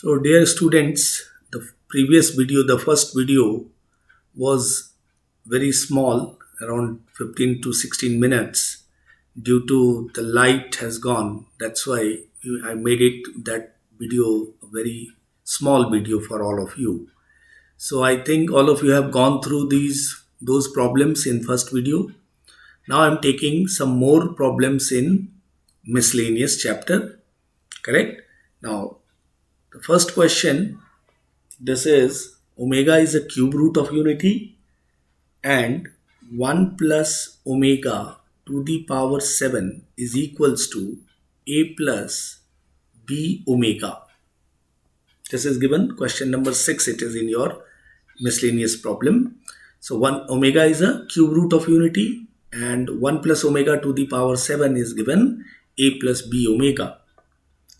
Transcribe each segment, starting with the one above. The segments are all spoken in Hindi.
So dear students, the previous video, the first video was very small, around 15 to 16 minutes. Due to the light has gone, that's why I made it that video a very small video for all of you. So I think all of you have gone through those problems in first video. Now I'm taking some more problems in miscellaneous chapter, correct? Now the first question, this is omega is a cube root of unity and 1 plus omega to the power 7 is equals to a plus b omega. This is given question number 6. It is in your miscellaneous problem. So 1 omega is a cube root of unity and 1 plus omega to the power 7 is given a plus b omega.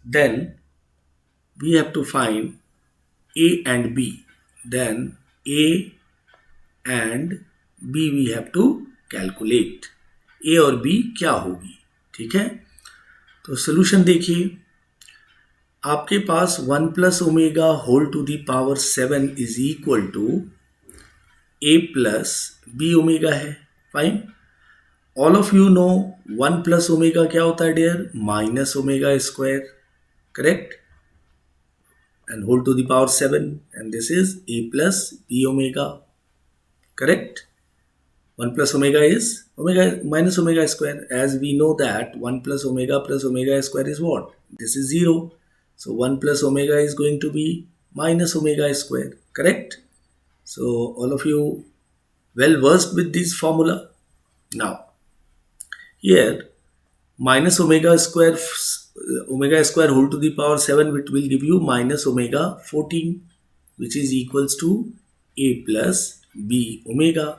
Then we have to find a and b. Then a and b we have to calculate. a और b क्या होगी, ठीक है? तो सोल्यूशन देखिए, आपके पास 1 plus omega whole to the power 7 is equal to a plus b omega है. Fine. All of you know 1 plus omega क्या होता है dear? Minus omega square, correct? And whole to the power 7, and this is a plus b omega, correct? 1 plus omega is omega minus omega square. As we know that 1 plus omega square is what? This is 0. So 1 plus omega is going to be minus omega square, correct? So all of you well versed with this formula. Now here minus omega square whole to the power 7, which will give you minus omega 14, which is equals to a plus b omega.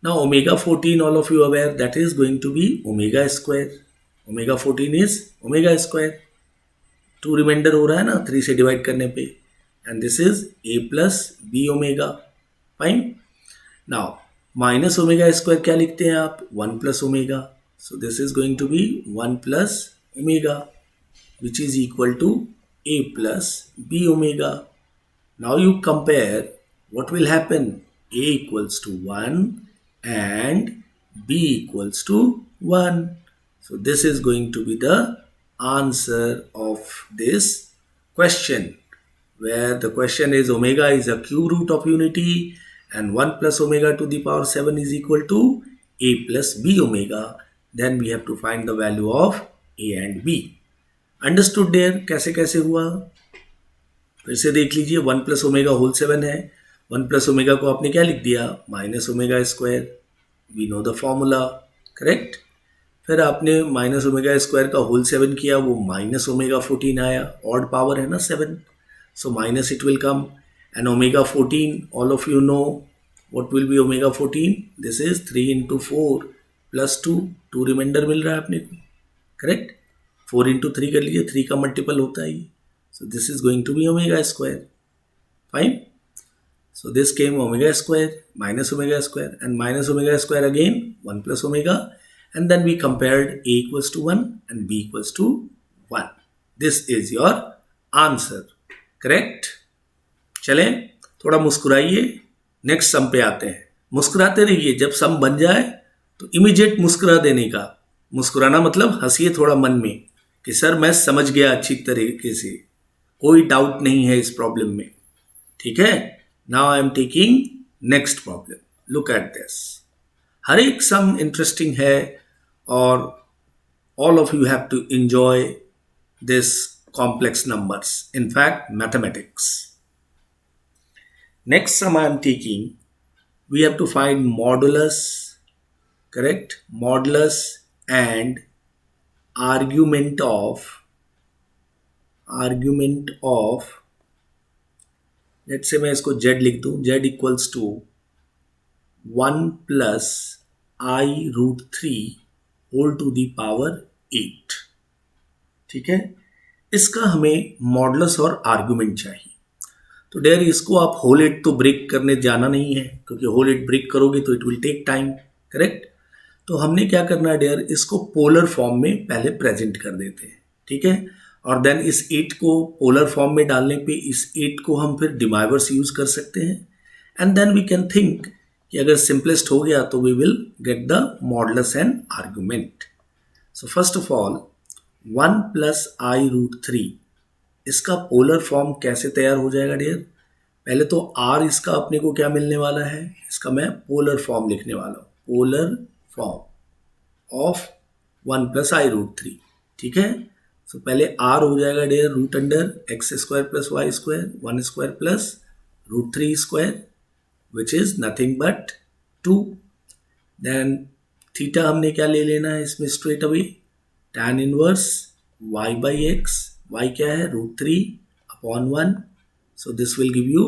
Now omega 14, all of you aware, that is going to be omega square. Omega 14 is omega square. 2 reminder हो रहा है ना 3 से डिवाइड करने पे, and this is a plus b omega. Fine. Now minus omega square क्या लिखते हैं आप? 1 plus omega. So this is going to be 1 plus omega, which is equal to a plus b omega. Now you compare, what will happen? A equals to 1 and b equals to 1. So this is going to be the answer of this question, where the question is omega is a cube root of unity and 1 plus omega to the power 7 is equal to a plus b omega. Then we have to find the value of a and b. Understood there? कैसे कैसे हुआ फिर से देख लीजिए. 1 प्लस ओमेगा होल 7 है. 1 प्लस ओमेगा को आपने क्या लिख दिया? Minus omega square. We know the formula, correct? फिर आपने माइनस ओमेगा स्क्वायर का होल 7 किया, वो माइनस ओमेगा 14 आया. ऑड पावर है ना 7, so minus it will come. And omega 14, all of you know what will be omega 14? This is 3 into 4 plus 2. 2 reminder मिल रहा है अपने को, करेक्ट? 4 into 3 कर लीजिए, 3 का मल्टीपल होता है. So this is going to be omega square. Fine. So this came omega square minus omega square and minus omega square again 1 plus omega, and then we compared a equals to 1 and b equals to 1. This is your answer, correct? चलें, थोड़ा मुस्कुराइए. नेक्स्ट सम पे आते हैं. मुस्कुराते रहिए. जब सम बन जाए तो इमीडिएट मुस्कुरा देने का. मुस्कुराना मतलब हंसिए थोड़ा मन में कि सर मैं समझ गया अच्छी तरीके से, कोई डाउट नहीं है इस प्रॉब्लम में, ठीक है? Now I am taking next problem. Look at this. हर एक सम इंटरेस्टिंग है और all of you have to enjoy this complex numbers, in fact mathematics. Next sum I am taking, we have to find modulus, correct? Modulus and argument of let's say मैं इसको z लिख दूं. z equals to 1 plus I root 3 whole to the power 8. ठीक है? इसका हमें मॉडुलस और आर्ग्यूमेंट चाहिए. तो डेयर इसको आप होल 8 तो ब्रेक करने जाना नहीं है, क्योंकि होल 8 ब्रेक करोगे तो it will take time, correct? तो हमने क्या करना है डियर, इसको पोलर फॉर्म में पहले प्रेजेंट कर देते हैं, ठीक है? और देन इस 8 को पोलर फॉर्म में डालने पे इस 8 को हम फिर डिमाइवर्स यूज कर सकते हैं and then we can think कि अगर सिंपलेस्ट हो गया तो we will get the modulus and argument. So first of all 1 plus i root 3 इसका पोलर फॉर्म कैसे तैयार हो जाएगा डियर? पहले तो r इसका अपने को क्या मिलने वाला है, इसका मैं पोलर फॉर्म लिखने वाला हूँ, polar form of 1 plus i root 3. ठीक है, सो पहले r हो जाएगा dear root under x square plus y square 1 square plus root 3 square which is nothing but 2. Then theta हमने क्या ले लेना है इसमें straight away, tan inverse y by x, y क्या है root 3 upon 1. So this will give you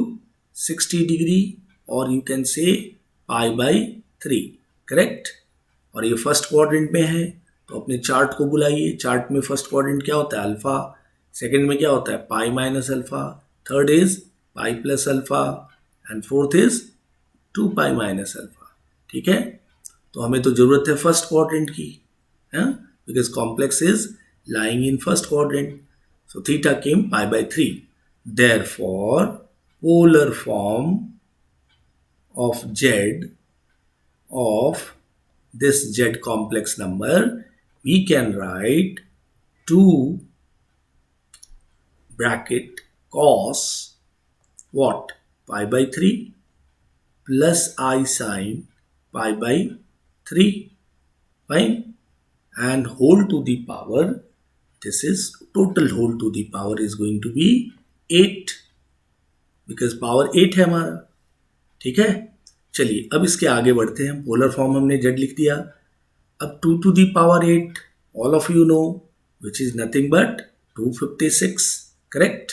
60 degree or you can say pi by 3, correct? और ये फर्स्ट क्वाड्रेंट में है तो अपने चार्ट को बुलाइए. चार्ट में फर्स्ट क्वाड्रेंट क्या होता है अल्फा, सेकंड में क्या होता है पाई minus alpha, third is pi plus alpha and fourth is 2 pi minus alpha. ठीक है, तो हमें तो जरूरत है फर्स्ट क्वाड्रेंट की, because complex is lying in first quadrant. So theta came pi by 3. Therefore, polar form of Z of this Z complex number we can write 2 bracket cos what pi by 3 plus I sin pi by 3, fine, and whole to the power, this is total whole to the power is going to be 8 because power 8 है हमारा. ठीक है, चलिए अब इसके आगे बढ़ते हैं. पोलर फॉर्म हमने जेड लिख दिया. अब 2 to the power 8 all of you know which is nothing but 256, correct.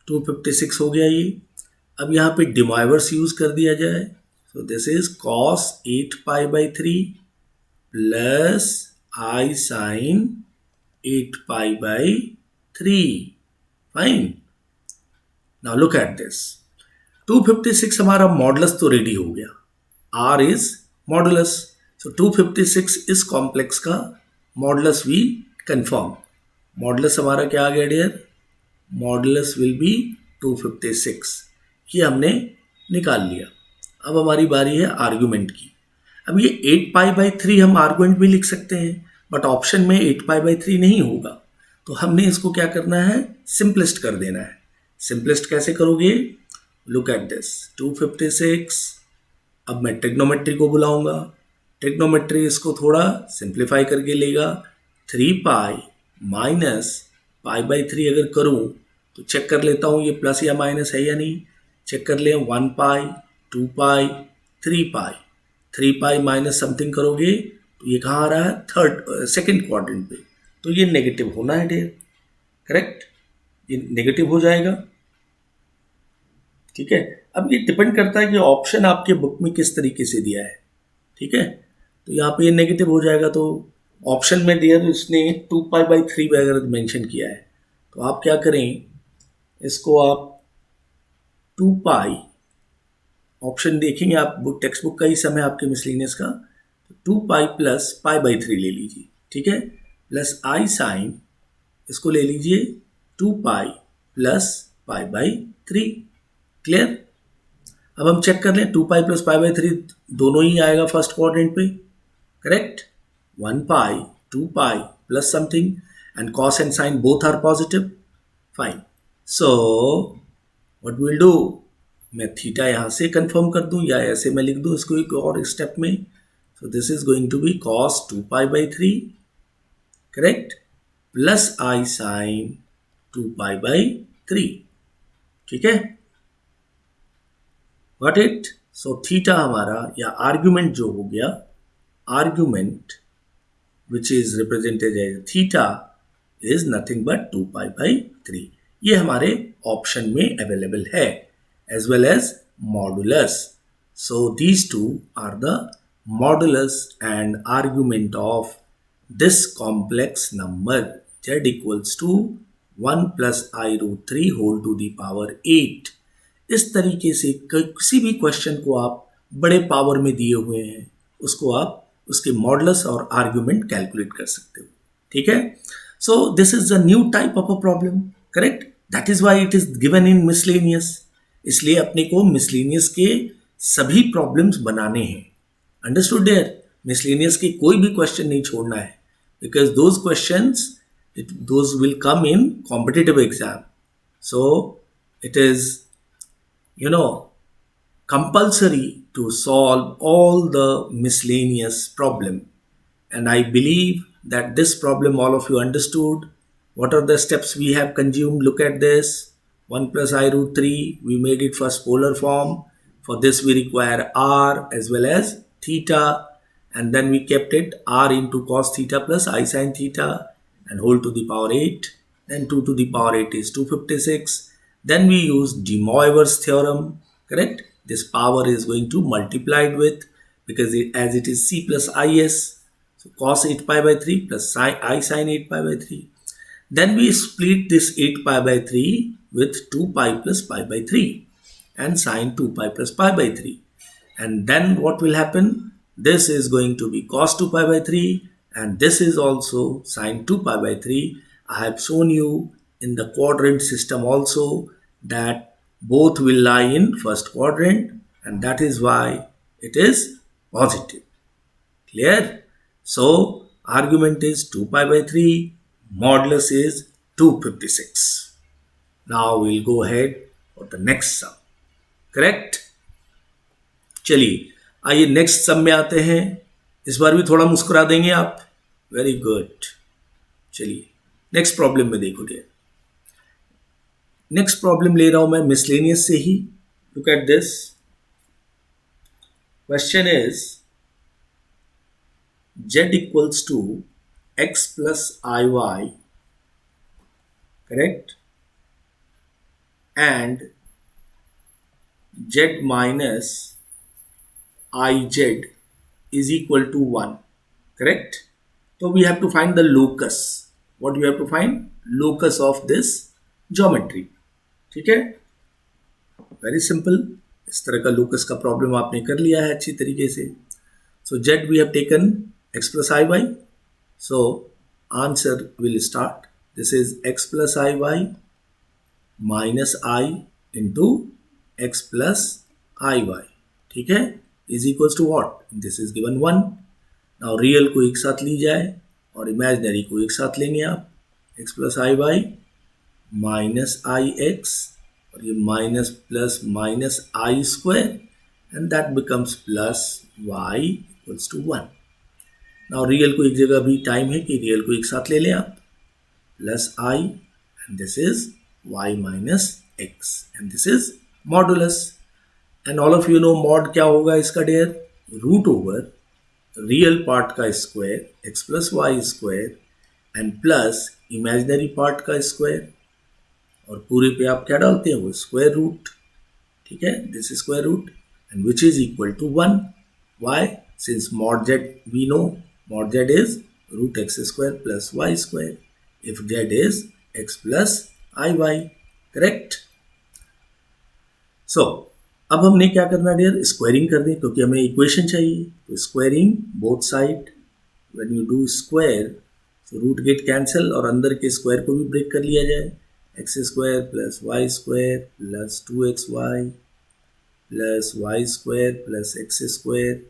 256 हो गया ये. अब यहाँ पे डिमाइवर्स यूज कर दिया जाए. So this is cos 8 pi by 3 plus i sine 8 pi by 3. Fine, now look at this. 256 हमारा मॉडुलस तो रेडी हो गया, r इज मॉडुलस. सो 256 इस कॉम्प्लेक्स का मॉडुलस वी कंफर्म. मॉडुलस हमारा क्या आ गया डियर? Modulus will be 256. ये हमने निकाल लिया. अब हमारी बारी है आर्गुमेंट की. अब ये 8 पाई बाई 3 हम आर्गुमेंट भी लिख सकते हैं बट ऑप्शन में 8 पाई बाई 3 नहीं होगा, तो हमने इसको क्या करना है सिंपलेस्ट कर देना है. सिंपलेस्ट कैसे करोगे? Look at this 256. अब मैं ट्रिग्नोमेट्री को बुलाऊंगा. ट्रिग्नोमेट्री इसको थोड़ा सिंप्लीफाई करके लेगा. 3 पाई माइनस पाई बाई 3 अगर करूं तो चेक कर लेता हूं ये प्लस या माइनस है या नहीं. चेक कर लें. 1 पाई 2 पाई 3 पाई. 3 पाई माइनस समथिंग करोगे तो ये कहाँ आ रहा है सेकेंड क्वाड्रेंट पे, तो ये नेगेटिव होना है डियर, करेक्ट. ये नेगेटिव हो जाएगा. ठीक है, अब ये डिपेंड करता है कि ऑप्शन आपके बुक में किस तरीके से दिया है. ठीक है, तो यहाँ पे ये नेगेटिव हो जाएगा. तो ऑप्शन में डियर उसने 2 पाई बाई 3 वगैरह मेंशन किया है, तो आप क्या करें, इसको आप 2 पाई, ऑप्शन देखेंगे आप बुक टेक्स्ट बुक का ही समय आपके मिसलिनियस का, तो 2 पाई प्लस पाई बाई 3 ले लीजिए. ठीक है, प्लस आई साइन इसको ले लीजिए 2 pi plus pi by 3. Clear. अब हम चेक कर लें. 2 पाई प्लस पाई बाई 3 दोनों ही आएगा फर्स्ट क्वाड्रेंट पे, correct. 1 pi 2 pi plus something and cos and sine both are positive. Fine. So what will do, मैं थीटा यहाँ से कंफर्म कर दूं या ऐसे मैं लिख दूं इसको एक और स्टेप में. So this is going to be cos 2 pi by 3, correct, plus i sine 2 pi by 3. ठीक है, गॉट इट. सो थीटा हमारा या आर्ग्यूमेंट जो हो गया, argument which is represented as theta is nothing but 2 pi by 3. ये हमारे ऑप्शन में अवेलेबल है as well as modulus. So these two are the modulus and argument of this complex number z equals to 1 plus I root 3 whole to the power 8. इस तरीके से किसी भी क्वेश्चन को आप बड़े पावर में दिए हुए हैं उसको आप उसके मॉडुलस और आर्ग्यूमेंट कैलकुलेट कर सकते हो. ठीक है, So this is a new type of a problem, correct? That is why it is given in miscellaneous. इसलिए अपने को miscellaneous के सभी problems बनाने हैं. Understood there? Miscellaneous के कोई भी question नहीं छोड़ना है, because those questions those will come in competitive exam. So it is, compulsory to solve all the miscellaneous problem. And I believe that this problem all of you understood. What are the steps we have consumed? Look at this. 1 plus I root 3, we made it first polar form. For this we require r as well as theta, and then we kept it r into cos theta plus I sin theta and whole to the power 8. Then 2 to the power 8 is 256. Then we use de Moivre's theorem, correct? This power is going to multiply it with, because as it is c plus is, so cos 8 pi by 3 plus I sin 8 pi by 3. Then we split this 8 pi by 3 with 2 pi plus pi by 3 and sin 2 pi plus pi by 3. And then what will happen? This is going to be cos 2 pi by 3 and this is also sin 2 pi by 3. I have shown you in the quadrant system also that both will lie in first quadrant, and that is why it is positive. Clear? So argument is 2 pi by 3, modulus is 256. Now we'll go ahead for the next sum. Correct? चलिए आइए नेक्स्ट सम में आते हैं. इस बार भी थोड़ा मुस्कुरा देंगे आप. Very good. चलिए नेक्स्ट प्रॉब्लम में देखोगे. नेक्स्ट प्रॉब्लम ले रहा हूं मैं मिसलेनियस से ही. Look at this. Question is z equals to x plus iy, correct, and z minus iz is equal to 1, correct? So we have to find the locus. What we have to find? Locus of this geometry. ठीक है? Very simple. इस तरह का locus का problem आपने कर लिया है अच्छी तरीके से. So z we have taken x plus iy. So answer will start. This is x plus iy minus I into x plus iy. ठीक है? Is equals to what? This is given 1. Now real को एक साथ ली जाए और imaginary को एक साथ लेंगे आप. x plus iy minus ix और ये minus plus minus I square and that becomes plus y equals to 1. Now real को एक जगह भी टाइम है कि real को एक साथ ले लें आप. Plus I and this is y minus x and this is modulus. And all of you know mod क्या होगा इसका dear? Root over real part का square x plus y square and plus imaginary part का स्क्वायर, और पूरे पे आप क्या डालते हैं? वो स्क्वायर रूट. ठीक है? This square root and which is equal to 1. Why? Since mod z we know mod z is root x square plus y square if z is x plus iy. Correct? So अब हमने क्या करना डियर? स्क्वायरिंग कर दें क्योंकि हमें इक्वेशन चाहिए. तो squaring both side. When you do square तो रूट गेट कैंसिल और अंदर के स्क्वायर को भी ब्रेक कर लिया जाए. X square plus y square plus 2xy plus y square plus x square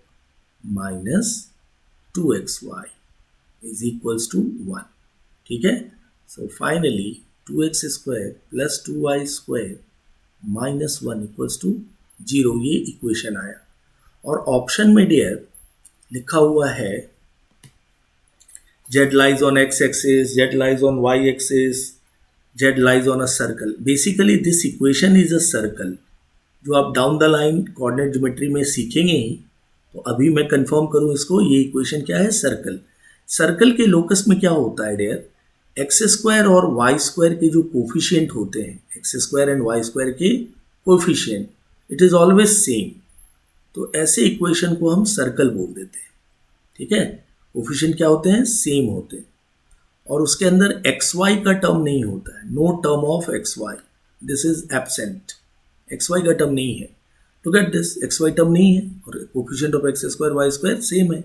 minus 2xy is equals to 1. ठीक है? So finally 2x square plus 2y square minus 1 equals to 0. ये इक्वेशन आया. और ऑप्शन में डियर लिखा हुआ है z lies on x axis, z lies on y axis, z lies on a circle. Basically this equation is a circle. जो आप down the line coordinate geometry में सीखेंगे ही. तो अभी मैं कंफर्म करूं इसको. ये इक्वेशन क्या है? सर्कल. सर्कल के लोकस में क्या होता है डियर? एक्स स्क्वायर और वाई स्क्वायर के जो कोफिशिएंट होते हैं, X square and Y square के coefficient, it is always same. तो ऐसे इक्वेशन को हम सर्कल बोल देते हैं. ठीक है? कोफिशिएंट क्या होते हैं? सेम होते हैं. और उसके अंदर एक्स वाई का टर्म नहीं होता है. No term of x y. This is absent. X y का टर्म नहीं है. To get this, x y term नहीं है और coefficient of x square y square same है.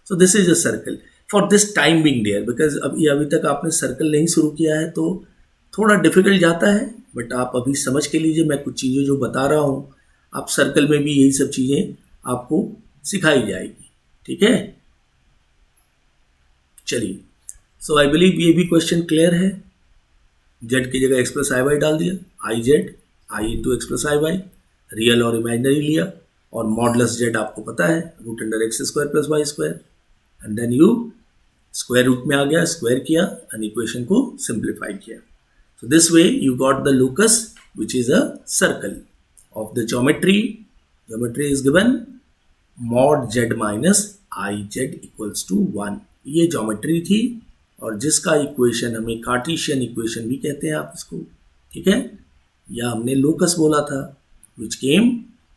So this is a circle. For this time being dear, because अभी तक आपने सर्कल नहीं शुरू किया है तो थोड़ा डिफिकल्ट जाता है, बट आप अभी समझ के लीजिए, मैं कुछ चीज़ें जो बता रहा हूँ आप सर्कल में भी यही सब चीज़ें आपको सिखाई जाएगी, ठीक है। चलिए, सो आई बिलीव ये भी क्वेश्चन क्लियर है। जेड की जगह एक्स प्लस आई वाई डाल दिया, i z i into x plus i y, real और इमेजिनरी लिया, और मॉडलस जेड आपको पता है root under x square plus y square, and then you square root में आ गया, स्क्वायर किया एंड इक्वेशन को सिंप्लीफाई किया। So this way you got the locus, which is a circle of the geometry. Geometry is given mod z minus I z equals to 1. ये geometry थी और जिसका इक्वेशन हमें कार्टेशियन इक्वेशन भी कहते हैं आप इसको, ठीक है, या हमने लोकस बोला था, which came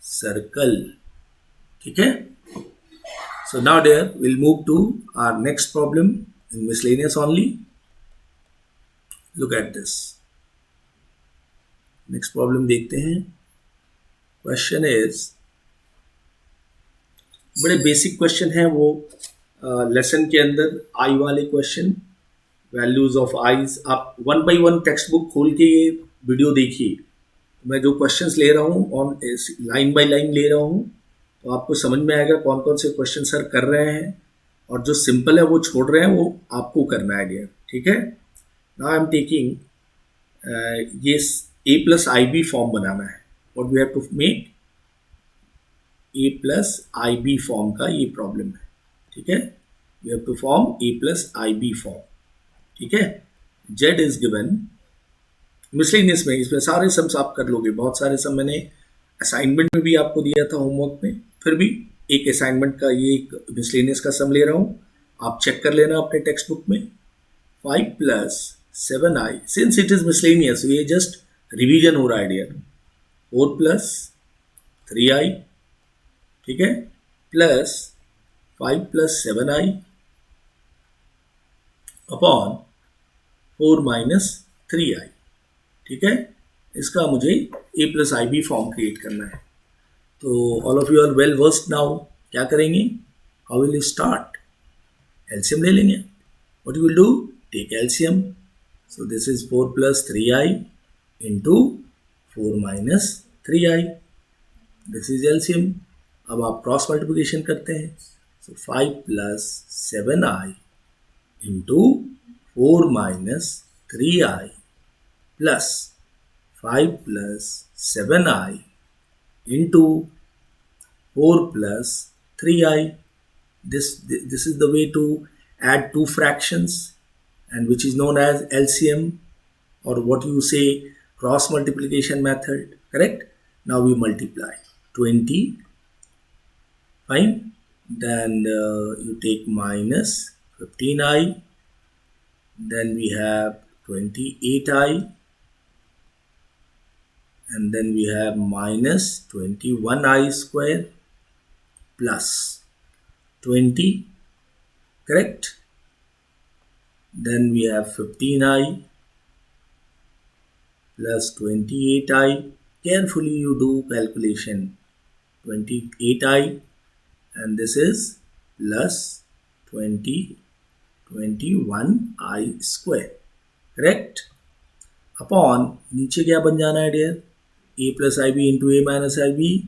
circle, ठीक है। So now dear, we'll move to our next problem in miscellaneous only. Look at this. Next problem देखते हैं। क्वेश्चन इज, बड़े बेसिक क्वेश्चन है वो, लेसन के अंदर आई वाले क्वेश्चन, वैल्यूज ऑफ आईज। आप one by one text book खोल के ये वीडियो देखिए, मैं जो क्वेश्चंस ले रहा हूँ ऑन लाइन बाय लाइन ले रहा हूँ, तो आपको समझ में आएगा कौन कौन से क्वेश्चन सर कर रहे हैं, और जो सिंपल है वो छोड़ रहे हैं, वो आपको करना है डियर, ठीक है। नाउ आई एम टेकिंग ये a plus i b form बनाना है, what we have to make, a plus i b form का ये प्रॉब्लम है, ठीक है। We have to form a plus i b form, ठीक है। z इज गिवन मिसलेनियस में, इसमें सारे सम्स आप कर लोगे, बहुत सारे सम मैंने असाइनमेंट में भी आपको दिया था होमवर्क में, फिर भी एक असाइनमेंट का ये मिसलेनियस का सम ले रहा हूँ, आप चेक कर लेना अपने टेक्स्ट बुक में। 5 plus 7i, since it is miscellaneous ये जस्ट रिवीजन हो रहा है डियर। 4 प्लस 3i, ठीक है, plus 5 plus 7i upon 4 minus 3i, ठीक है। इसका मुझे a plus i b form create करना है। तो all of you are well versed now, क्या करेंगे, how will you start, LCM ले लेंगे। What you will do, take LCM, so this is 4 plus 3i into 4 minus 3i, this is LCM. अब आप क्रॉस मल्टीप्लिकेशन करते हैं, so 5 plus 7i into 4 minus 3i plus 5 plus 7i into 4 plus 3i। This is the way to add two fractions, and which is known as LCM, or what you say cross multiplication method, correct? Now we multiply 20, fine, then you take minus 15i, then we have 28i, and then we have minus 21i square plus 20, correct? Then we have 15i plus 28i, carefully you do calculation, 28i, and this is plus 21i square, correct? Upon नीचे क्या बन जाना है dear, a plus i b into a minus i b,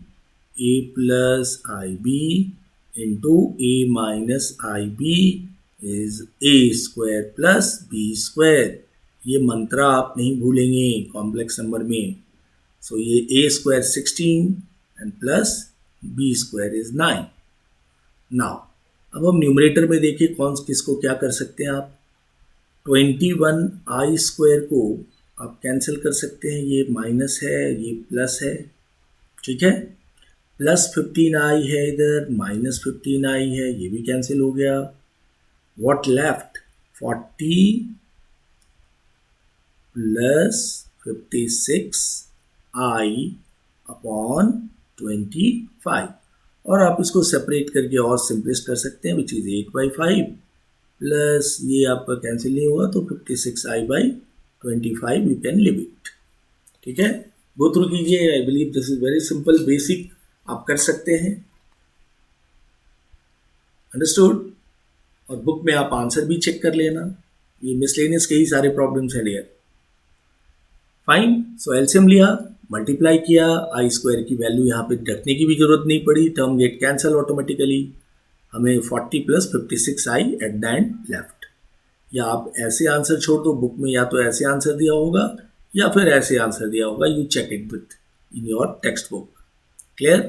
a plus i b into a minus i b is a square plus b square. ये मंत्रा आप नहीं भूलेंगे कॉम्प्लेक्स नंबर में। सो ये a square 16 and plus b square is 9। Now अब हम न्यूमरेटर में देखिए कौन किसको क्या कर सकते हैं आप। 21i स्क्वायर को आप कैंसिल कर सकते हैं, ये माइनस है ये प्लस है, ठीक है। प्लस 15i है इधर, माइनस 15i है, ये भी कैंसिल हो गया। What left, 40 plus 56i upon 25, और आप इसको सेपरेट करके और सिंपलिस्ट कर सकते हैं, विच इज 8/5 प्लस ये आपका कैंसिल नहीं हुआ तो 56i/25 you can live it, ठीक है। गो थ्रू कीजिए, I believe this is very simple, basic आप कर सकते हैं, अंडरस्टूड। और बुक में आप आंसर भी चेक कर लेना। ये मिसलेनियस के ही सारे प्रॉब्लम्स हैं डियर। फाइन, सो एलसीएम लिया, मल्टीप्लाई किया, आई स्क्वायर की वैल्यू यहाँ पे रखने की भी जरूरत नहीं पड़ी, टर्म गेट कैंसिल ऑटोमेटिकली, हमें 40 + 56 आई एट द एंड लेफ्ट। या आप ऐसे आंसर छोड़ दो, बुक में या तो ऐसे आंसर दिया होगा या फिर ऐसे आंसर दिया होगा, you check it within your textbook. Clear?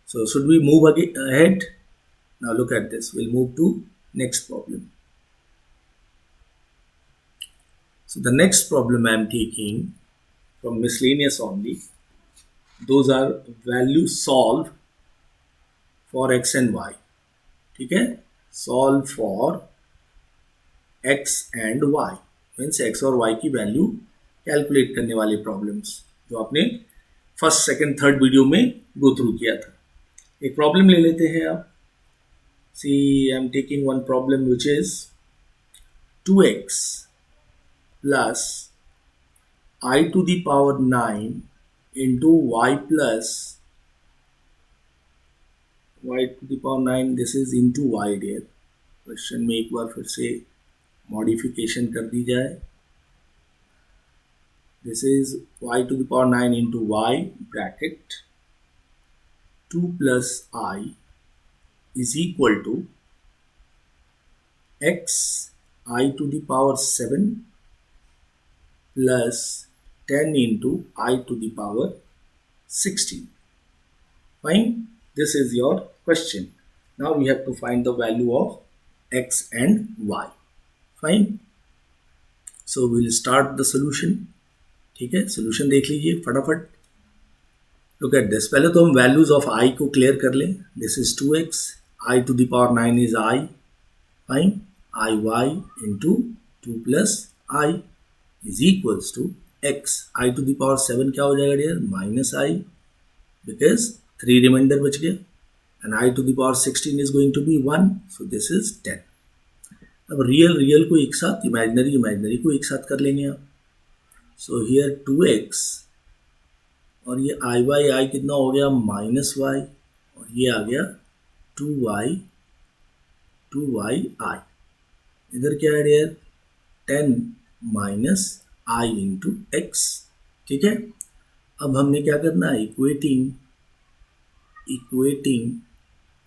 So should we move ahead? Now look at this, we'll move to next problem. So the next problem I am taking from miscellaneous only. Those are values solve for x and y. ठीक है, solve for x and y means x और y की वैल्यू कैलकुलेट करने वाले प्रॉब्लम्स जो आपने फर्स्ट सेकंड थर्ड वीडियो में गो थ्रू किया था। एक प्रॉब्लम ले लेते हैं आप। See I am taking one problem which is 2x plus I to the power 9 into y plus y to the power 9, this is into y dear। Question में एक बार फिर से मॉडिफिकेशन कर दी जाए। This is y to the power 9 into y bracket 2 plus I is equal to x I to the power 7 plus 10 into I to the power 16. Fine, this is your question. Now we have to find the value of x and y. Fine, so we'll start the solution. ठीक है, solution देख लीजिए फटाफट। Look at this, पहले तो हम values of I को clear कर लें। This is 2x, I to the power 9 is I, fine, iy into 2 plus I is equals to x I to the power 7 क्या हो जाएगा dear, minus i, because 3 reminder बच गया, and I to the power 16 is going to be 1, so this is 10। अब रियल को एक साथ, इमेजिनरी को एक साथ कर लेंगे आप। सो हियर 2x और ये आई कितना हो गया, माइनस वाई, और ये आ गया 2y आई। इधर क्या है dear, 10 minus i into x. ठीक है, अब हमने क्या करना है, equating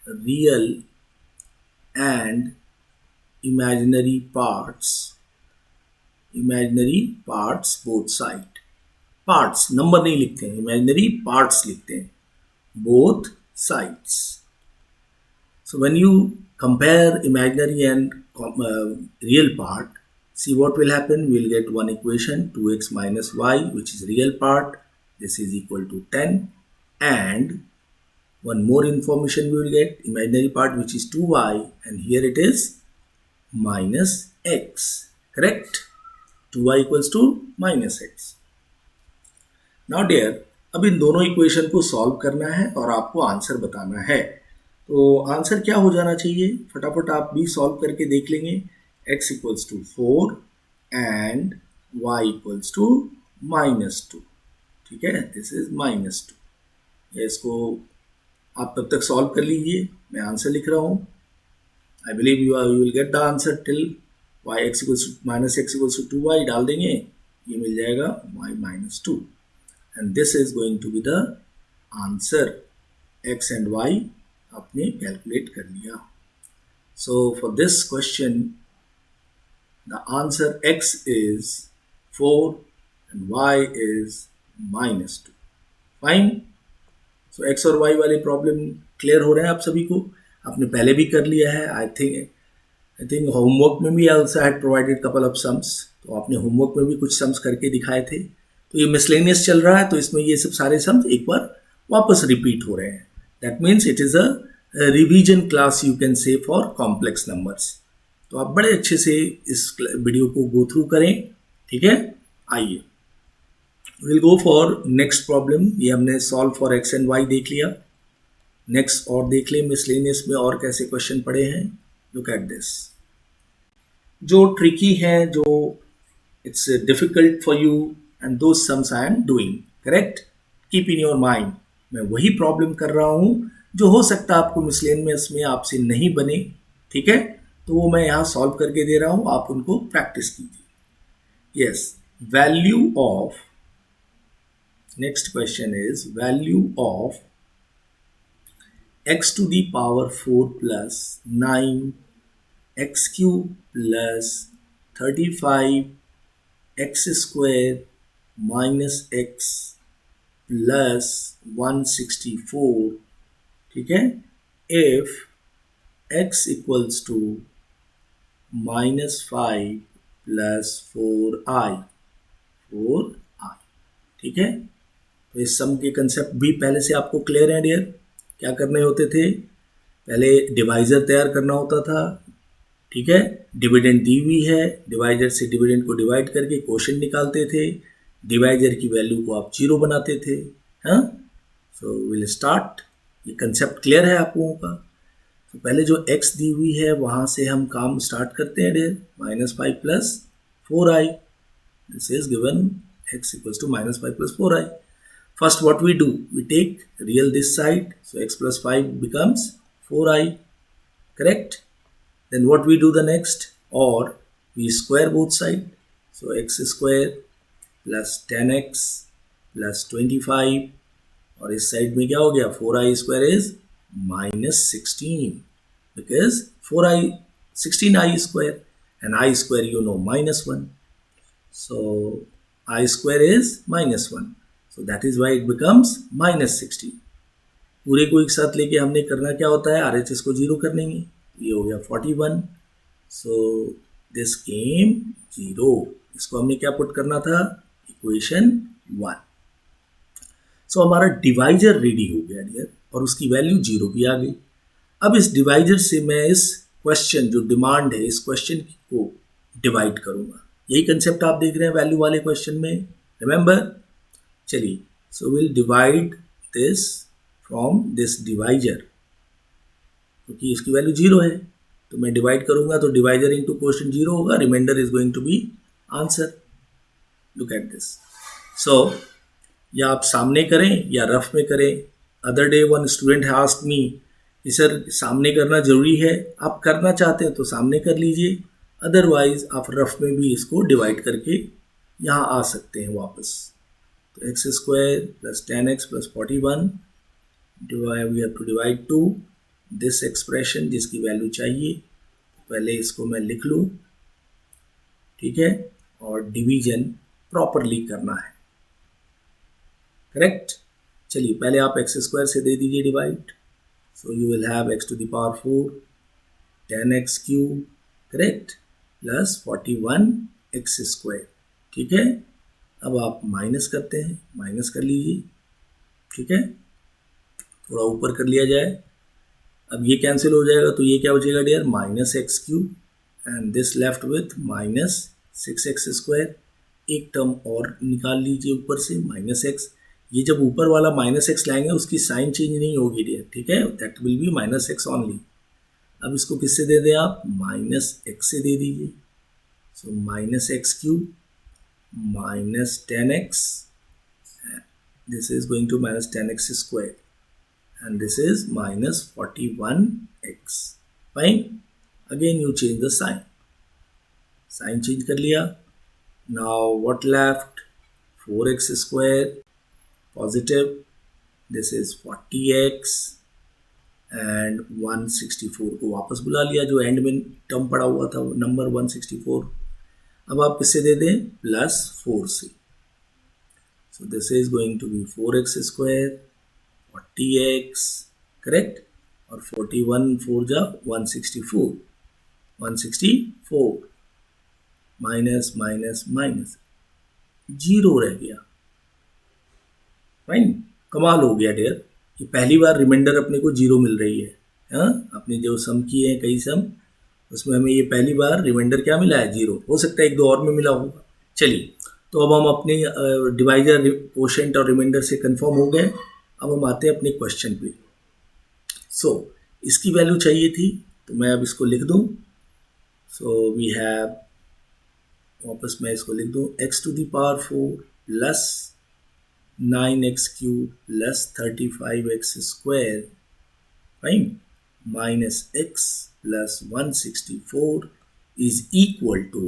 real and imaginary parts both side. Parts number नहीं लिखते हैं, इमेजिनरी पार्ट्स लिखते हैं, both sides. So when you compare imaginary and real part, see what will happen, we will get one equation 2x minus y which is real part, this is equal to 10, and one more information we will get, imaginary part which is 2y, and here it is minus x, correct, 2y equals to minus x। now dear, अब इन दोनों इक्वेशन को सॉल्व करना है और आपको आंसर बताना है। तो आंसर क्या हो जाना चाहिए, फटाफट आप भी सॉल्व करके देख लेंगे। x equals to 4 and y equals to -2। ठीक है, दिस इज -2। इसको आप तब तक सॉल्व कर लीजिए, मैं आंसर लिख रहा हूँ। I believe you will get the answer till y x equals to 2y डाल देंगे, ये मिल जाएगा y -2, and this is going to be the answer. x and y आपने कैलकुलेट कर लिया। So for this question the answer x is 4 and y is -2। Fine, so x और y वाले प्रॉब्लम क्लियर हो रहे हैं आप सभी को, आपने पहले भी कर लिया है। आई थिंक होमवर्क में भी I also had provided couple of sums, तो आपने होमवर्क में भी कुछ सम्स करके दिखाए थे। तो ये मिसलेनियस चल रहा है, तो इसमें ये सब सारे सम्स एक बार वापस रिपीट हो रहे हैं। That means it is a revision class you can say for complex numbers। तो आप बड़े अच्छे से इस वीडियो को गो थ्रू करें। ठीक है, आइए will go for next problem. ये हमने solve for x and y देख लिया, नेक्स्ट और देख लें मिसलेनियस में और कैसे क्वेश्चन पड़े हैं। लुक एट दिस, जो ट्रिकी है, जो it's difficult for you, and दो sums I am doing, correct, keep in your mind. मैं वही प्रॉब्लम कर रहा हूँ जो हो सकता है आपको मिसलेनियस में आपसे नहीं बने। ठीक है, तो वो मैं यहाँ सॉल्व करके दे रहा हूँ, आप उनको प्रैक्टिस कीजिए। Yes, value of, next question is value of x to the power 4 plus 9 x cube plus 35 x square minus x plus 164, ठीक है, if x equals to -5 plus 4i, ठीक है। तो इस सम के कंसेप्ट भी पहले से आपको क्लियर है डियर। क्या करने होते थे, पहले डिवाइजर तैयार करना होता था, ठीक है, डिविडेंड दी हुई है, डिवाइजर से डिविडेंड को डिवाइड करके क्वोशिएंट निकालते थे, डिवाइजर की वैल्यू को आप 0 बनाते थे। हाँ, सो विल स्टार्ट। ये कंसेप्ट क्लियर है आप लोगों का। तो पहले जो x दी हुई है वहाँ से हम काम स्टार्ट करते हैं dear. -5 plus 4i, this is given x equals to -5 plus 4i. First what we do, we take real this side, so x plus 5 becomes 4i, correct? Then what we do the next, or we square both sides, so x square plus 10x plus 25, और इस साइड में क्या हो गया, 4i square is -16, because 4i 16i square and i square you know -1, so I square is -1, so that is why it becomes -16। पूरे को एक साथ लेके हमने करना क्या होता है, RHS को 0 कर लेंगे, ये हो गया 41, so this came 0, इसको हमने क्या पुट करना था, इक्वेशन 1। सो हमारा डिवाइजर रेडी हो गया डियर, और उसकी वैल्यू 0 भी आ गई। अब इस डिवाइजर से मैं इस क्वेश्चन जो डिमांड है, इस क्वेश्चन को डिवाइड करूंगा। यही कंसेप्ट आप देख रहे हैं वैल्यू वाले क्वेश्चन में, रिमेंबर। चलिए, so will divide this from this divisor, क्योंकि इसकी वैल्यू 0 है, तो मैं डिवाइड करूंगा तो डिवाइजर इनटू क्वोशिएंट 0 होगा, remainder is going to be answer. Look at this. So या आप सामने करें या रफ में करें। अदर डे वन स्टूडेंट है आस्क्ड मी कि सर सामने करना ज़रूरी है, आप करना चाहते हैं तो सामने कर लीजिए, अदरवाइज आप रफ में भी इसको डिवाइड करके यहाँ आ सकते हैं वापस। तो x square plus 10x plus 41 we have to divide to this expression जिसकी वैल्यू चाहिए। पहले इसको मैं लिख लूँ, ठीक है, और डिवीजन प्रॉपरली करना है, करेक्ट। चलिए पहले आप एक्स स्क्वायर से दे दीजिए divide, so you will have x to the power 4 10x cube, correct, plus 41x square, ठीक है। अब आप माइनस करते हैं, माइनस कर लीजिए, ठीक है, थोड़ा ऊपर कर लिया जाए। अब ये कैंसिल हो जाएगा तो ये क्या बचेगा dear, -x cube, and this left with -6x square. एक टर्म और निकाल लीजिए ऊपर से, -x। ये जब ऊपर वाला -x लाएंगे उसकी साइन चेंज नहीं होगी डियर, ठीक है, that will be -x only. अब इसको किससे दे दें आप, -x से दे दीजिए, so -x cube -10x, this is going to -10x square, and this is -41x। Fine, again you change the sign, sign change कर लिया। Now what left, 4x square positive, this is 40x, and 164 को वापस बुला लिया, जो एंड में टर्म पड़ा हुआ था नंबर 164। अब आप किससे दे दें, +4 से, so this is going to be 4x square 40x, correct, और 41 4 जा 164, 164 माइनस माइनस माइनस 0 रह गया। फाइन, कमाल हो गया डियर, ये पहली बार रिमाइंडर अपने को 0 मिल रही है। हाँ, आपने जो सम किए हैं कई सम, उसमें हमें ये पहली बार रिमाइंडर क्या मिला है, 0। हो सकता है एक दो और में मिला होगा। चलिए, तो अब हम अपने डिवाइजर, क्वोशिएंट और रिमाइंडर से कंफर्म हो गए। अब हम आते हैं अपने क्वेश्चन पे। सो इसकी वैल्यू चाहिए थी, तो मैं अब इसको लिख दूँ। सो वी हैव, वापस मैं इसको लिख दूँ, x to the power 4 plus 9x cube plus 35x square, fine, minus x plus 164 is equal to,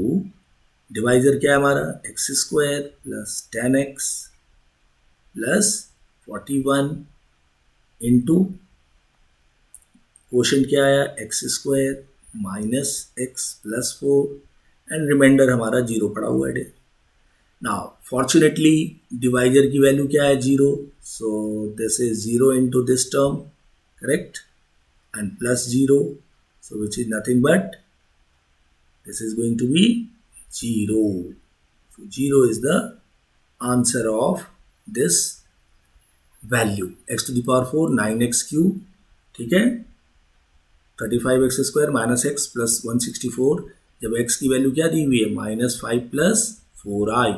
divisor क्या है हमारा, x square plus 10x plus 41 into quotient क्या आया, x square minus x plus 4 and reminder हमारा जीरो पड़ा हुआ है। नाउ फॉर्चुनेटली डिवाइजर की वैल्यू क्या है, zero, so this is zero into this term, correct, and plus zero, so which is nothing but this is going to be 0. So 0 is the answer of this value. X to the power 4 9x cube, ठीक है, 35x square minus x plus 164, जब x की वैल्यू क्या दी हुई है, माइनस 5 प्लस 4i।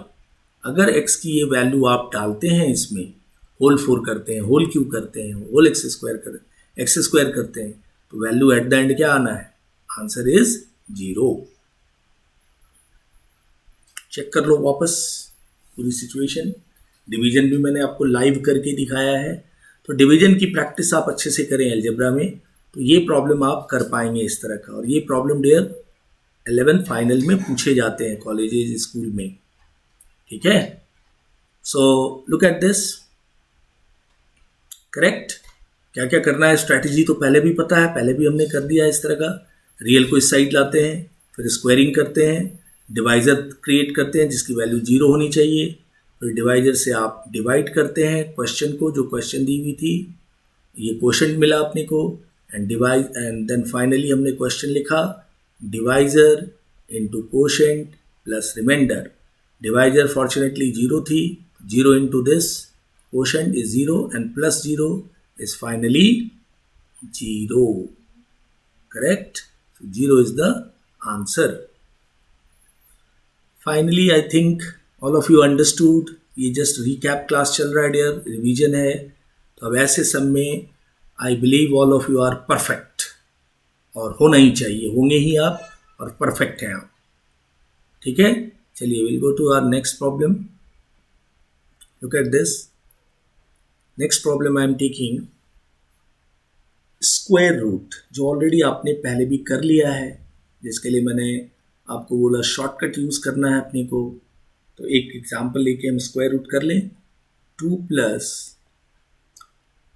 अगर x की ये वैल्यू आप डालते हैं इसमें, होल 4 करते हैं, होल क्यूब करते हैं, होल एक्स स्क्वायर करते हैं, तो वैल्यू एट द एंड क्या आना है, आंसर इज 0। चेक कर लो वापस पूरी सिचुएशन। डिवीजन भी मैंने आपको लाइव करके दिखाया है, तो डिवीजन की प्रैक्टिस आप अच्छे से करें अलजेब्रा में, तो ये प्रॉब्लम आप कर पाएंगे इस तरह का। और ये प्रॉब्लम डियर 11th फाइनल में पूछे जाते हैं कॉलेजेस स्कूल में, ठीक है। So look at this, correct. क्या क्या करना है, स्ट्रैटेजी तो पहले भी पता है, पहले भी हमने कर दिया है इस तरह का। रियल को इस साइड लाते हैं, फिर स्क्वायरिंग करते हैं, डिवाइजर क्रिएट करते हैं जिसकी वैल्यू 0 होनी चाहिए, फिर डिवाइजर से आप डिवाइड करते हैं क्वेश्चन को, जो क्वेश्चन दी हुई थी, ये क्वेश्चन मिला अपने को, and divide, and then finally हमने क्वेश्चन लिखा, divisor into quotient plus reminder. Divisor fortunately 0 थी, 0 into this quotient is 0 and plus 0 is finally 0, correct, so 0 is the answer. Finally I think all of you understood, ये just recap class चल रहा है डियर, रिवीजन है, तो अब ऐसे सब में I believe all of you are perfect, और होना ही चाहिए, होंगे ही आप, और परफेक्ट हैं आप, ठीक है। चलिए we'll go to our next problem. Look at this. Next problem I am taking square root, जो ऑलरेडी आपने पहले भी कर लिया है, जिसके लिए मैंने आपको बोला शॉर्टकट यूज़ करना है अपने को। तो एक एग्जांपल लेके हम स्क्वायर रूट कर लें, 2 प्लस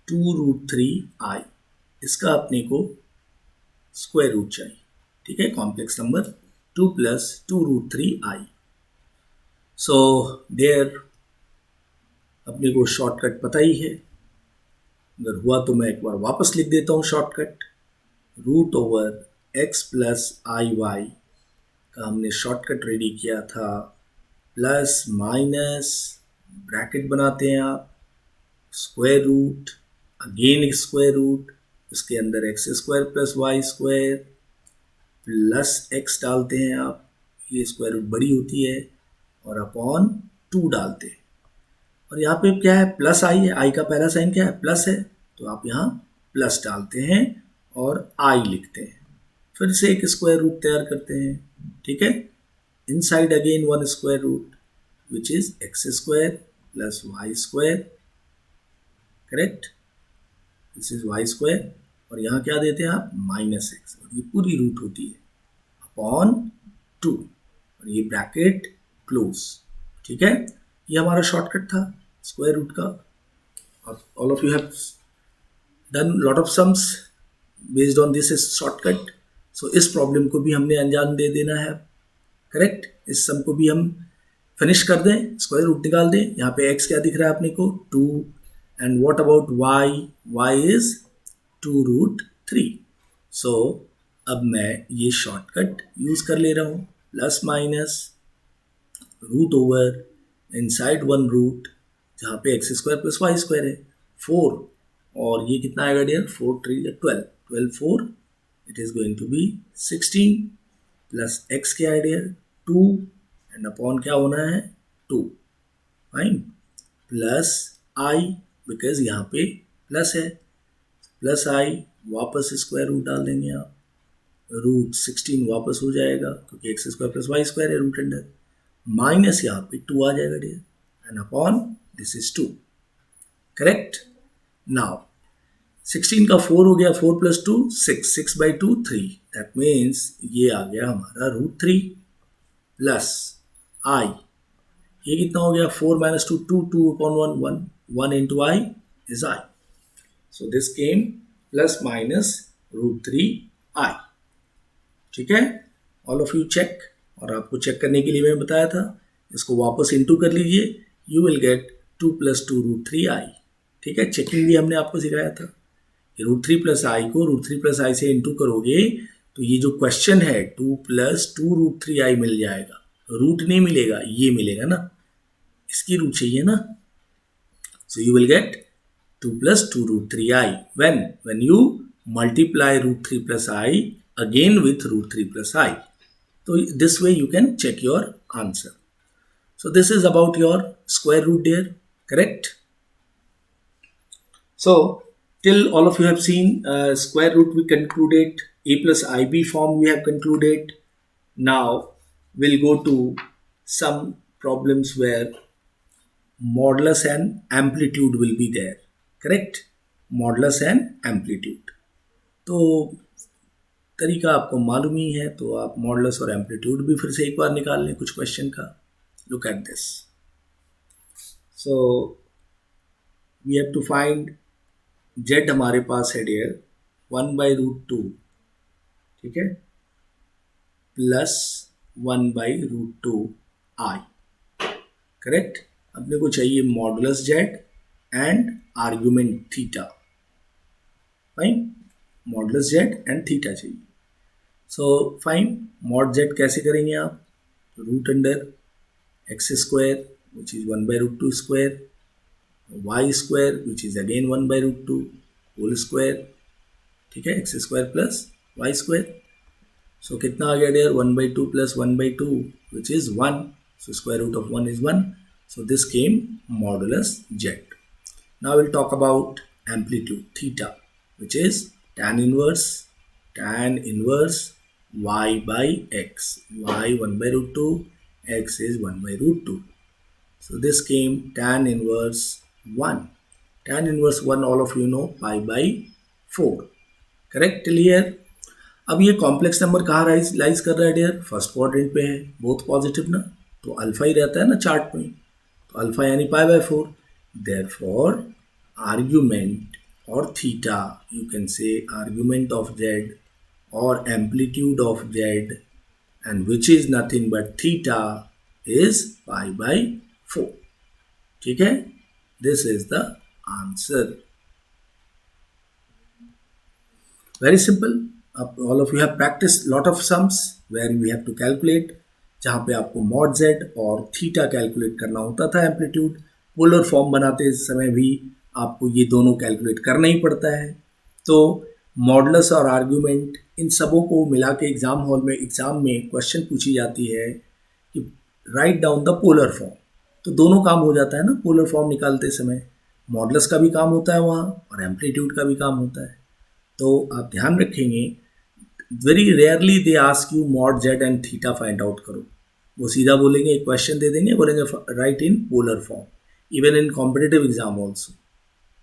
2√3i, इसका अपने को स्क्वायर रूट चाहिए, ठीक है, complex number 2 plus 2√3i। So there अपने को शॉर्टकट पता ही है, अगर हुआ तो मैं एक बार वापस लिख देता हूँ shortcut. Root over x plus i y का हमने शॉर्टकट रेडी किया था, प्लस माइनस ब्रैकेट बनाते हैं आप, square root, again square root, उसके अंदर x square plus y square plus x डालते हैं आप, ये स्क्वायर रूट बड़ी होती है, और अपॉन 2 डालते हैं, और यहाँ पे क्या है, प्लस आई है, आई का पहला साइन क्या है, प्लस है, तो आप यहाँ प्लस डालते हैं और आई लिखते हैं, फिर से एक स्क्वायर रूट तैयार करते हैं, ठीक है। Inside again 1 square root which is x square plus y square, correct, this is y square, और यहाँ क्या देते हैं आप, माइनस एक्स, और ये पूरी रूट होती है, अपॉन 2, और ये ब्रैकेट क्लोज, ठीक है। ये हमारा शॉर्टकट था स्क्वायर रूट का, और all of you have done lot of sums based on this shortcut. So इस प्रॉब्लम को भी हमने अंजाम दे देना है, करेक्ट, इस सम को भी हम फिनिश कर दें, स्क्वायर रूट निकाल दें। यहाँ पे x क्या दिख रहा है अपने को, 2, and what about y is 2√3। सो अब मैं ये शॉर्टकट यूज कर ले रहा हूँ, plus minus root over inside 1 root, जहाँ पे x square plus y square है, 4, और ये कितना आएगा dear, 4 3 12, 12 4, it is going to be 16, plus x क्या है डियर, 2, एंड अपॉन क्या होना है, 2, फाइन, प्लस आई, बिकॉज यहाँ पे प्लस है, प्लस आई, वापस स्क्वायर रूट डाल देंगे आप, रूट 16 वापस हो जाएगा क्योंकि x square plus y square है रूट अंडर, माइनस यहाँ पे 2 आ जाएगा dear, and upon this is 2, correct. Now 16 का 4 हो गया, 4 + 2 6, 6/2 3, दैट मीन्स ये आ गया हमारा √3 प्लस आई, ये कितना हो गया 4 - 2 2, 2/1 1, 1 into I is I, so this came plus minus √3I. ठीक है, ऑल ऑफ यू चेक, और आपको चेक करने के लिए मैं बताया था, इसको वापस इंटू कर लीजिए, यू विल गेट 2 + 2 √3I. ठीक है, चेकिंग भी हमने आपको सिखाया था, √3 + I को √3 + I से इंटू करोगे तो ये जो क्वेश्चन है 2 + 2 √3I मिल जाएगा, रूट नहीं मिलेगा, ये मिलेगा ना, इसकी रूट चाहिए ना, so you will get 2 + 2 √3I when you multiply √3 + I again with √3 + I. So this way you can check your answer. So this is about your square root there, correct? So till all of you have seen square root we concluded, a plus ib form we have concluded. Now we'll go to some problems where modulus and amplitude will be there, correct? Modulus and amplitude. तो तरीका आपको मालूम ही है, तो आप मॉडुलस और एम्पलीट्यूड भी फिर से एक बार निकाल लें कुछ क्वेश्चन का. Look at this. So we have to find z, हमारे पास है डियर 1/√2, ठीक है, प्लस 1/√2I, करेक्ट. अपने को चाहिए modulus z and argument theta. Fine, modulus z and theta चाहिए. सो फाइन, मॉड जेड कैसे करेंगे आप, √x² which is 1/√2² y² which is again 1/√2 whole square, ठीक है, x² + y². सो कितना आ गया dear, 1/2 + 1/2 which is 1, so square root of 1 is 1, so this came modulus z. Now we'll talk about amplitude theta, which is tan inverse y/x, y 1/√2, x is 1/√2, so this came tan inverse 1. Tan inverse 1 all of you know, pi/4, correct till here. अब ये कॉम्प्लेक्स नंबर कहाँ लाइज कर रहा है डियर, फर्स्ट क्वाड्रेंट पे है, बोथ पॉजिटिव ना, तो अल्फा ही रहता है ना चार्ट में, तो अल्फा यानी pi/4. देयरफॉर आर्ग्यूमेंट और theta, you can say argument of Z or amplitude of z, and which is nothing but theta, is pi/4. ठीक है, this is the answer. Very simple. All of you have practiced lot of sums where we have to calculate, जहाँ पे आपको mod z और थीटा कैलकुलेट करना होता था. एम्पलीट्यूड पोलर फॉर्म बनाते समय भी आपको ये दोनों कैलकुलेट करना ही पड़ता है. तो मॉडुलस और आर्ग्यूमेंट, इन सबों को मिला के एग्जाम में क्वेश्चन पूछी जाती है कि write down the polar form, तो दोनों काम हो जाता है ना पोलर फॉर्म निकालते समय, मॉडुलस का भी काम होता है वहाँ और एम्पलीट्यूड का भी काम होता है. तो आप ध्यान रखेंगे, very rarely they ask you mod Z and theta find out करो, वो सीधा बोलेंगे, एक क्वेश्चन दे देंगे, बोलेंगे right in polar form. Even in competitive exam also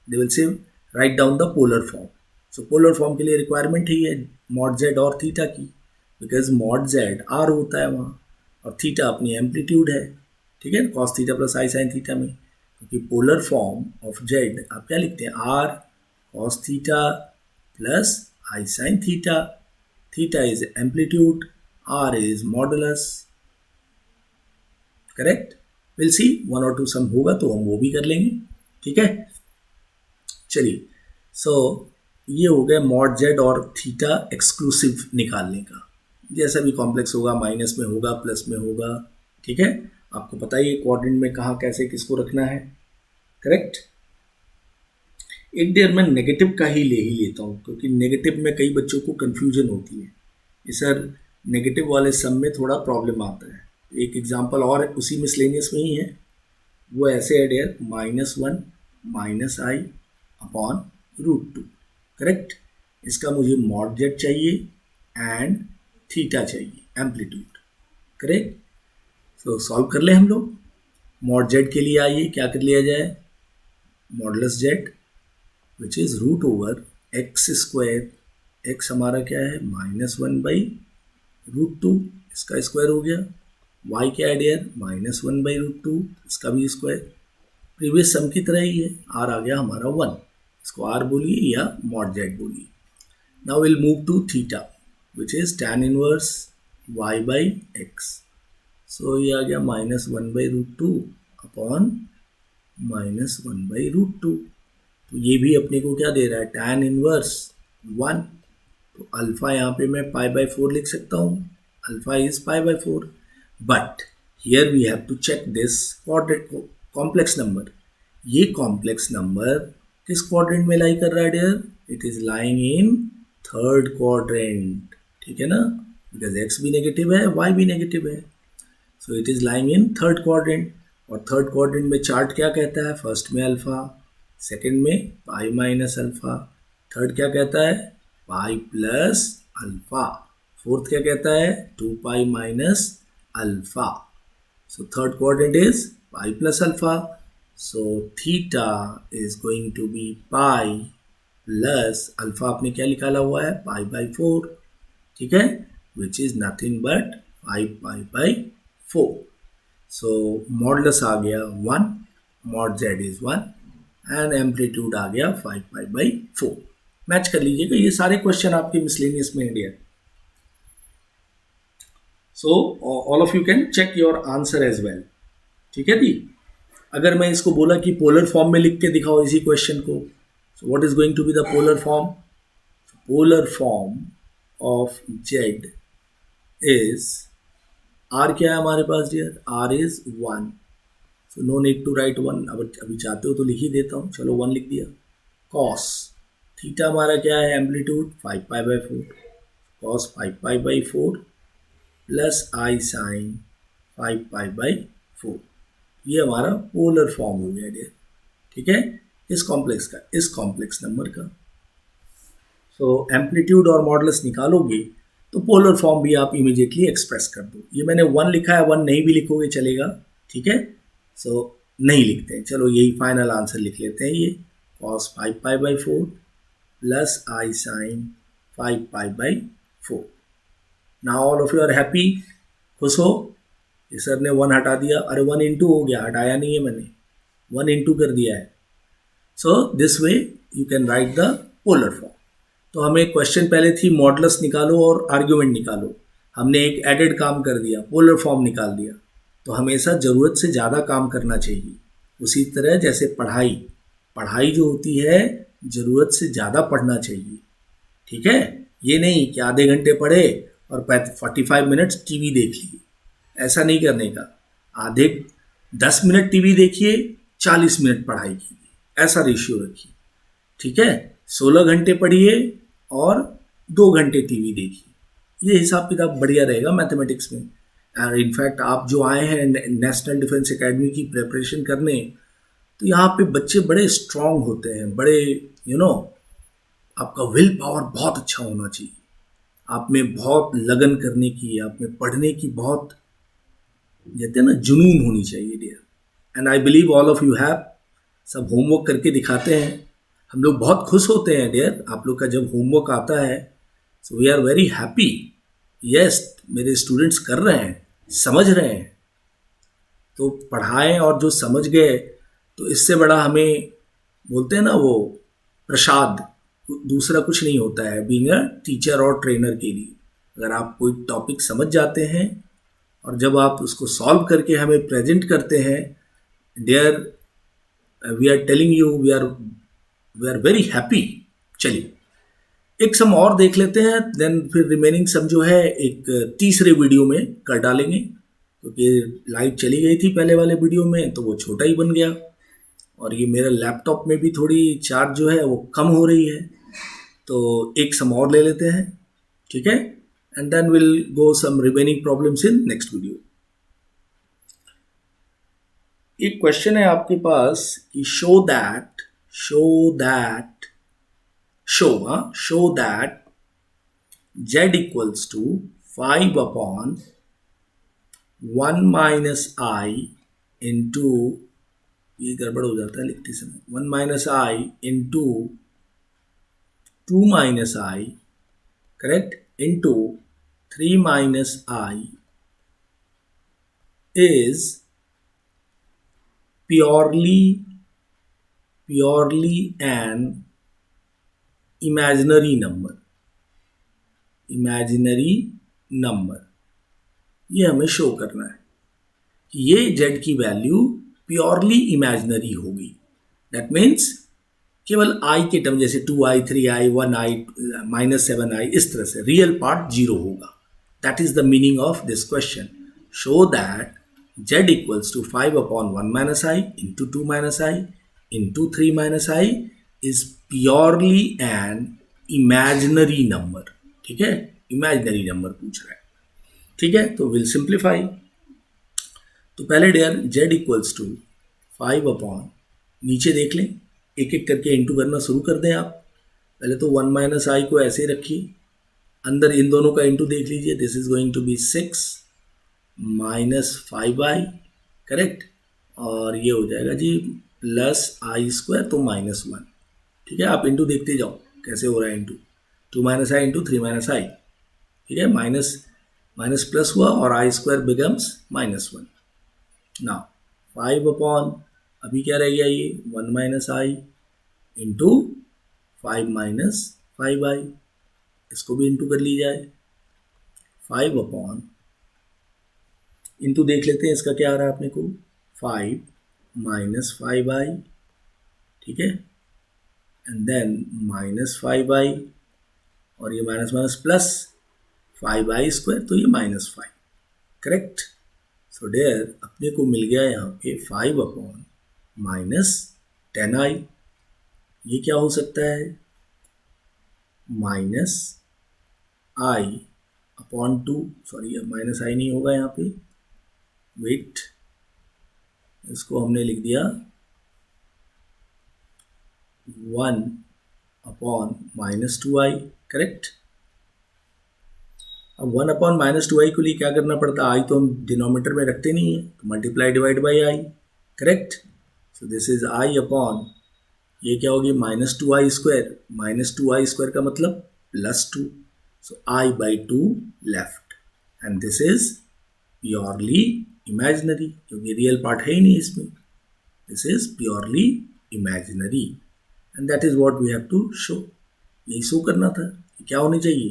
they will say write down the polar form. So polar form के लिए रिक्वायरमेंट ही है मॉड जेड और थीटा की, बिकॉज मॉड जेड आर होता है वहाँ और थीटा अपनी एम्पलीट्यूड है, ठीक है, cos theta plus i sine theta में. क्योंकि पोलर फॉर्म ऑफ जेड आप क्या लिखते हैं, r cos theta plus i sine theta, theta is amplitude, r is modulus, correct. Will see, 1 और 2 सम होगा तो हम वो भी कर लेंगे, ठीक है. चलिए, सो ये हो गया मॉड जेड और थीटा एक्सक्लूसिव निकालने का. जैसा भी कॉम्प्लेक्स होगा, माइनस में होगा, प्लस में होगा, ठीक है. आपको पता ही है क्वाड्रेंट में कहाँ कैसे किसको रखना है, करेक्ट. एक देर मैं नेगेटिव का ही लेता हूँ, क्योंकि नेगेटिव में कई बच्चों को कन्फ्यूजन होती है कि सर नेगेटिव वाले सम में थोड़ा प्रॉब्लम आता है. एक एग्जाम्पल और उसी मिसलेनियस में ही है, वो ऐसे है डियर, -1 - I अपॉन √2, करेक्ट. इसका मुझे मॉड जेड चाहिए एंड थीटा चाहिए, एम्पलीट्यूड, करेक्ट. तो सॉल्व कर ले हम लोग. मॉड जेड के लिए आइए क्या कर लिया जाए, modulus z which is root over x square, x हमारा क्या है -1/√2, इसका स्क्वायर हो गया, वाई क्या है डियर -1/√2, इसका भी स्क्वायर, प्रीवियस सम की तरह ही है, आर आ गया हमारा 1, इसको आर बोलिए या मॉड जेड बोलिए। Now will move to theta which is tan inverse y/x, सो ये आ गया -1/√2 अपॉन -1/√2, तो ये भी अपने को क्या दे रहा है tan इनवर्स 1, तो अल्फा यहाँ पे मैं π/4 लिख सकता हूँ, alpha is π/4, but here we have to check this complex number, ये कॉम्प्लेक्स नंबर किस क्वाड्रेंट में लाई कर रहा है dear, it is lying in third quadrant, ठीक है ना, बिकॉज एक्स भी नेगेटिव है वाई भी नेगेटिव है, so it is lying in third quadrant, और थर्ड क्वाड्रेंट में चार्ट क्या कहता है, फर्स्ट में अल्फा, सेकंड में पाई माइनस अल्फा, थर्ड क्या कहता है पाई प्लस अल्फा, फोर्थ क्या कहता है 2 pi minus alpha, so third quadrant is pi plus alpha, so theta is going to be pi plus alpha, आपने क्या निकाला हुआ है π/4, ठीक है, which is nothing but 5π/4, so modulus आ गया 1, mod z is 1 and amplitude आ गया 5π/4। मैच कर लीजिएगा, ये सारे क्वेश्चन आपके मिसलेनियस में India, so all of you can check your answer as well, ठीक है जी। अगर मैं इसको बोला कि पोलर फॉर्म में लिख के दिखाओ इसी क्वेश्चन को, so what is going to be the polar form, polar form of z is, r क्या है हमारे पास dear, r is 1, so no need to write 1, अब अभी चाहते हो तो लिख ही देता हूँ, चलो 1 लिख दिया, कॉस थीटा हमारा क्या है amplitude 5π/4, cos 5π/4 plus i sine 5π/4, ये हमारा पोलर फॉर्म हो गया डियर, ठीक है, इस कॉम्प्लेक्स का, इस कॉम्प्लेक्स नंबर का। सो एम्पलीट्यूड और मॉडुलस निकालोगे तो पोलर फॉर्म भी आप इमीडिएटली एक्सप्रेस कर दो, ये मैंने 1 लिखा है, 1 नहीं भी लिखोगे चलेगा, ठीक है, सो नहीं लिखते हैं, चलो यही फाइनल आंसर लिख लेते हैं, ये cos 5π/4 plus i sine 5π/4। Now all of you are happy, खुश हो, ये सर ने 1 हटा दिया, अरे 1 इंटू हो गया, हटाया नहीं है मैंने, 1 इंटू कर दिया है, so this way you can write the polar form. तो हमें क्वेश्चन पहले थी मॉडुलस निकालो और आर्ग्यूमेंट निकालो, हमने एक एडेड काम कर दिया, पोलर फॉर्म निकाल दिया, तो हमेशा ज़रूरत से ज़्यादा काम करना चाहिए, उसी तरह जैसे पढ़ाई, पढ़ाई जो होती है ज़रूरत से ज़्यादा पढ़ना चाहिए, ठीक है, ये नहीं कि आधे घंटे पढ़े और 45 मिनट्स टीवी देख लिए, ऐसा नहीं करने का, आधे 10 मिनट टीवी देखिए 40 मिनट पढ़ाई कीजिए, ऐसा रेशियो रखिए, ठीक है, 16 घंटे पढ़िए और 2 घंटे टीवी देखिए, ये हिसाब किताब बढ़िया रहेगा मैथमेटिक्स में। और इनफैक्ट आप जो आए हैं नेशनल डिफेंस एकेडमी की प्रिपरेशन करने, तो यहाँ पे बच्चे बड़े स्ट्रांग होते हैं, बड़े आपका विल पावर बहुत अच्छा होना चाहिए, आप में बहुत लगन करने की, आप में पढ़ने की बहुत, कहते हैं ना, जुनून होनी चाहिए dear, and I believe all of you have, सब होमवर्क करके दिखाते हैं, हम लोग बहुत खुश होते हैं डियर, आप लोग का जब होमवर्क आता है, so we are very happy, yes मेरे स्टूडेंट्स कर रहे हैं, समझ रहे हैं, तो पढ़ाएं और जो समझ गए, तो इससे बड़ा हमें बोलते हैं ना वो प्रसाद, दूसरा कुछ नहीं होता है बीइंग अ टीचर और ट्रेनर के लिए। अगर आप कोई टॉपिक समझ जाते हैं और जब आप उसको सॉल्व करके हमें प्रेजेंट करते हैं, dear we are telling you we are very happy. चलिए एक सम और देख लेते हैं, देन फिर रिमेनिंग सम जो है एक तीसरे वीडियो में कर डालेंगे, क्योंकि लाइट चली गई थी पहले वाले वीडियो में तो वो छोटा ही बन गया, और ये मेरा लैपटॉप में भी थोड़ी चार्ज जो है वो कम हो रही है, तो एक सम और ले लेते हैं, ठीक है, and then will go some remaining problems in next video. एक क्वेश्चन है आपके पास कि show that z equals to 5/1 minus I into, ये गड़बड़ हो जाता है लिखते समय, 1 minus I into 2 minus I, correct, into 3 minus I is purely an imaginary number. Imaginary number, ये हमें शो करना है कि ये z की वैल्यू प्योरली इमेजिनरी होगी. दैट मीन्स केवल i के टर्म, जैसे 2i, 3i, 1i, -7i, इस तरह से रियल पार्ट जीरो होगा. That is the meaning of this question. Show that z equals to 5 upon 1 minus i into 2 minus i into 3 minus i is purely an imaginary number. ठीक है, इमेजिनरी नंबर पूछ रहा है. ठीक है, तो विल सिंप्लीफाई. तो पहले dear z equals to 5 upon, नीचे देख लें, एक एक करके इंटू करना शुरू कर दें आप. पहले तो 1 माइनस आई को ऐसे रखिए, अंदर इन दोनों का इंटू देख लीजिए. This is going to be 6 minus 5i, correct, और ये हो जाएगा जी प्लस आई स्क्वायर, तो -1. ठीक है, आप इंटू देखते जाओ कैसे हो रहा है. Into 2 minus i into 3 minus आई. ठीक है, माइनस माइनस प्लस हुआ और आई स्क्वायर बिकम्स -1. नाउ 5 अपॉन, अभी क्या रह गया, ये 1 minus i into 5 minus 5i, इसको भी इंटू कर ली जाए. 5 अपॉन, इंटू देख लेते हैं इसका क्या आ रहा है अपने को, 5 माइनस 5i. ठीक है, एंड देन माइनस 5i, और ये minus minus plus 5i square, तो ये -5, करेक्ट. सो डेयर अपने को मिल गया यहाँ पे 5 अपॉन माइनस 10i. ये क्या हो सकता है, minus i upon 2, sorry minus i नहीं होगा यहाँ पे, वेट, इसको हमने लिख दिया 1 अपॉन माइनस 2i, करेक्ट. अब 1 अपॉन माइनस 2i के लिए क्या करना पड़ता है, i तो हम डिनोमिनेटर में रखते नहीं है, तो multiply divide by i, correct. So this is i upon, ये क्या होगी, -2i स्क्वायर. -2i स्क्वायर का मतलब +2, so i by 2 left, and this is purely imaginary, क्योंकि रियल पार्ट है ही नहीं इसमें. This is purely imaginary, and that is what we have to show. यही शो करना था, क्या होनी चाहिए,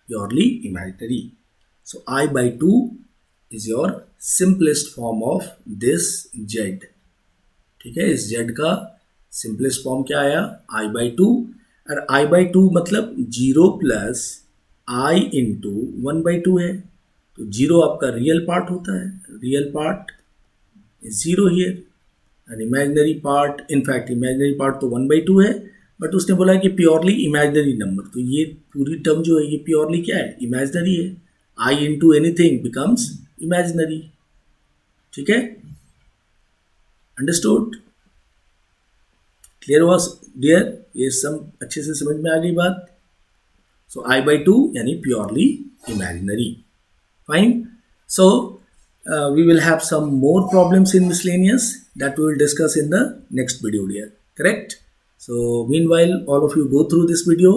purely imaginary. So i by 2 is your simplest form of this z. ठीक है, इस z का सिंपलेस्ट फॉर्म क्या आया, i बाई 2, और i बाई 2 मतलब 0 प्लस i इंटू 1 बाई 2 है. तो 0 आपका रियल पार्ट होता है, real part is 0 here, and imaginary part, in fact imaginary part तो 1 बाई 2 है, बट उसने बोला कि प्योरली इमेजिनरी नंबर. तो ये पूरी टर्म जो है ये प्योरली क्या है, इमेजिनरी है. i into anything becomes imaginary. ठीक है, अंडरस्टूड, क्लियर वॉज डियर, ये सब अच्छे से समझ में आ गई बात. सो i बाई 2 यानी purely imaginary. Fine. So we will have some more problems in miscellaneous that we will discuss in the next video, dear, correct. So meanwhile all of you go through this video,